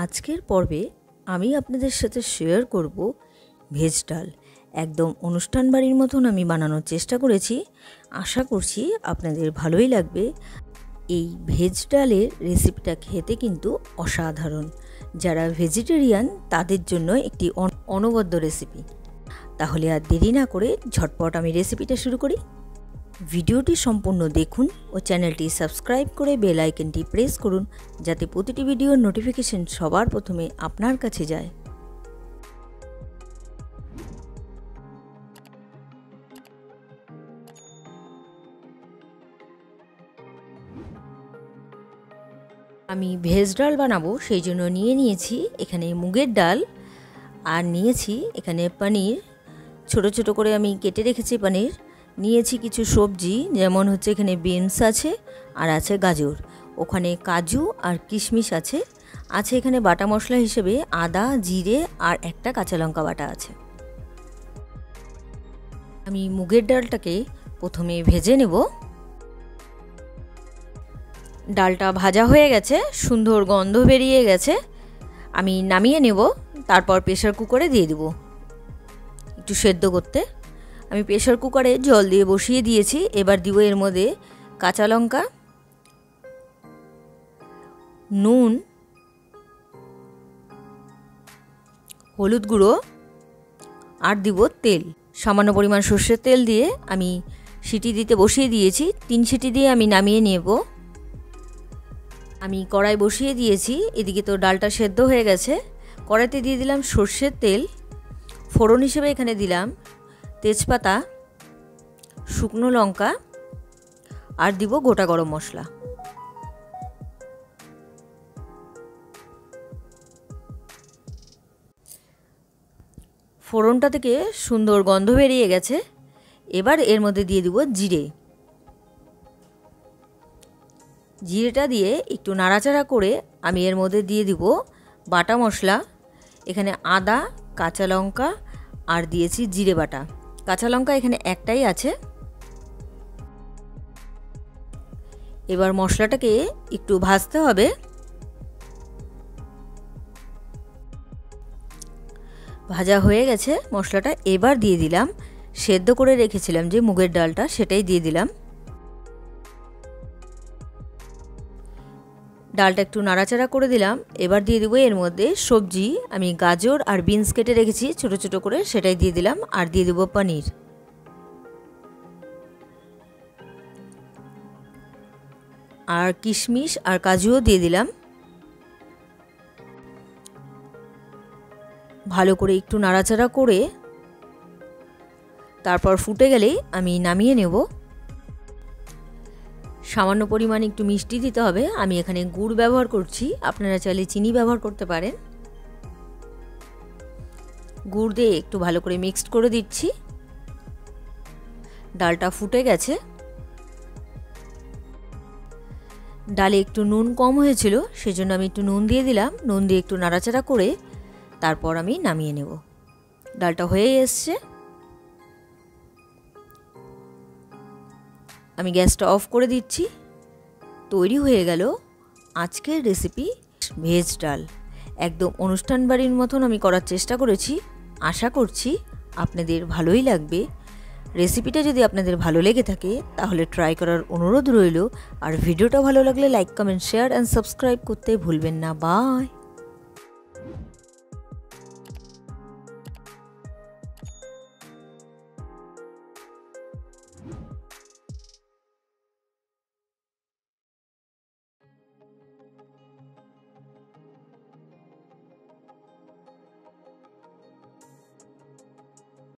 আজকের পর্বে আমি আপনাদের সাথে শেয়ার করব ভেজ ডাল। একদম অনুষ্ঠান বাড়ির মতন আমি বানানোর চেষ্টা করেছি। আশা করছি আপনাদের ভালোই লাগবে। এই ভেজ ডালের রেসিপিটা খেতে কিন্তু অসাধারণ। যারা ভেজিটেরিয়ান তাদের জন্য একটি অনবদ্য রেসিপি। তাহলে আর দেরি না করে ঝটপট আমি রেসিপিটা শুরু করি। ভিডিওটি সম্পূর্ণ দেখুন ও চ্যানেলটি সাবস্ক্রাইব করে বেল আইকনটি প্রেস করুন, যাতে প্রতিটি ভিডিওর নোটিফিকেশন সবার প্রথমে আপনার কাছে যায়। আমি ভেজ ডাল বানাবো, সেই জন্য নিয়েছি এখানে মুগের ডাল, আর নিয়েছি এখানে পনির। ছোট ছোট করে আমি কেটে রেখেছি পনির। নিয়েছি কিছু সবজি, যেমন হচ্ছে এখানে বিনস আছে আর আছে গাজর। ওখানে কাজু আর কিশমিশ আছে। এখানে বাটা মশলা হিসেবে আদা, জিরে আর একটা কাঁচা লঙ্কা বাটা আছে। আমি মুগের ডালটাকে প্রথমে ভেজে নেব। ডালটা ভাজা হয়ে গেছে, সুন্দর গন্ধ বেরিয়ে গেছে। আমি নামিয়ে নেব, তারপর প্রেসার কুকারে দিয়ে দেব একটু সেদ্ধ করতে। আমি প্রেসার কুকারে জল দিয়ে বসিয়ে দিয়েছি। এবার দিব এর মধ্যে কাঁচা লঙ্কা, নুন, হলুদ গুঁড়ো আর দিব তেল। সামান্য পরিমাণ সর্ষের তেল দিয়ে আমি সিটি দিতে বসিয়ে দিয়েছি। 3 সিটি দিয়ে আমি নামিয়ে নেব। আমি কড়াই বসিয়ে দিয়েছি। এদিকে তো ডালটা সেদ্ধ হয়ে গেছে। কড়াইতে দিয়ে দিলাম সর্ষের তেল। ফোড়ন হিসেবে এখানে দিলাম তেজপাতা, শুকনো লঙ্কা আর দিব গোটা গরম মশলা। ফোড়নটা থেকে সুন্দর গন্ধ বেরিয়ে গেছে। এবার এর মধ্যে দিয়ে দিব জিরে। জিরেটা দিয়ে একটু নাড়াচাড়া করে আমি এর মধ্যে দিয়ে দিব বাটা মশলা। এখানে আদা, কাঁচা লঙ্কা আর দিয়েছি জিরে বাটা। কাঁচা লঙ্কা এখানে একটাই আছে। এবার মশলাটাকে একটু ভাজতে হবে। ভাজা হয়ে গেছে মশলাটা। এবার দিয়ে দিলাম সেদ্ধ করে রেখেছিলাম যে মুগের ডালটা, সেটাই দিয়ে দিলাম। ডালটা একটু নাড়াচাড়া করে দিলাম। এবার দিয়ে দেবো এর মধ্যে সবজি। আমি গাজর আর বিনস কেটে রেখেছি ছোট ছোট করে, সেটাই দিয়ে দিলাম। আর দিয়ে দেবো পনির। আর কিশমিশ আর কাজুও দিয়ে দিলাম। ভালো করে একটু নাড়াচাড়া করে তারপর ফুটে গেলেই আমি নামিয়ে নেব। সামান্য পরিমাণে একটু মিষ্টি দিতে হবে। আমি এখানে গুড় ব্যবহার করছি, আপনারা চাইলে চিনি ব্যবহার করতে পারেন। গুড় দিয়ে একটু ভালো করে মিক্সড করে দিচ্ছি। ডালটা ফুটে গেছে। ডালে একটু নুন কম হয়েছিল, সেজন্য আমি একটু নুন দিয়ে দিলাম। নুন দিয়ে একটু নাড়াচাড়া করে তারপর আমি নামিয়ে নেব। ডালটা হয়ে এসছে। আমি গ্যাসটা অফ করে দিচ্ছি। তৈরি হয়ে গেল আজকের রেসিপি ভেজ ডাল। একদম অনুষ্ঠান বাড়ির মতন আমি করার চেষ্টা করেছি। আশা করছি আপনাদের ভালোই লাগবে। রেসিপিটা যদি আপনাদের ভালো লেগে থাকে তাহলে ট্রাই করার অনুরোধ রইল। আর ভিডিওটা ভালো লাগলে like, comment, share and subscribe করতে ভুলবেন না। বাই।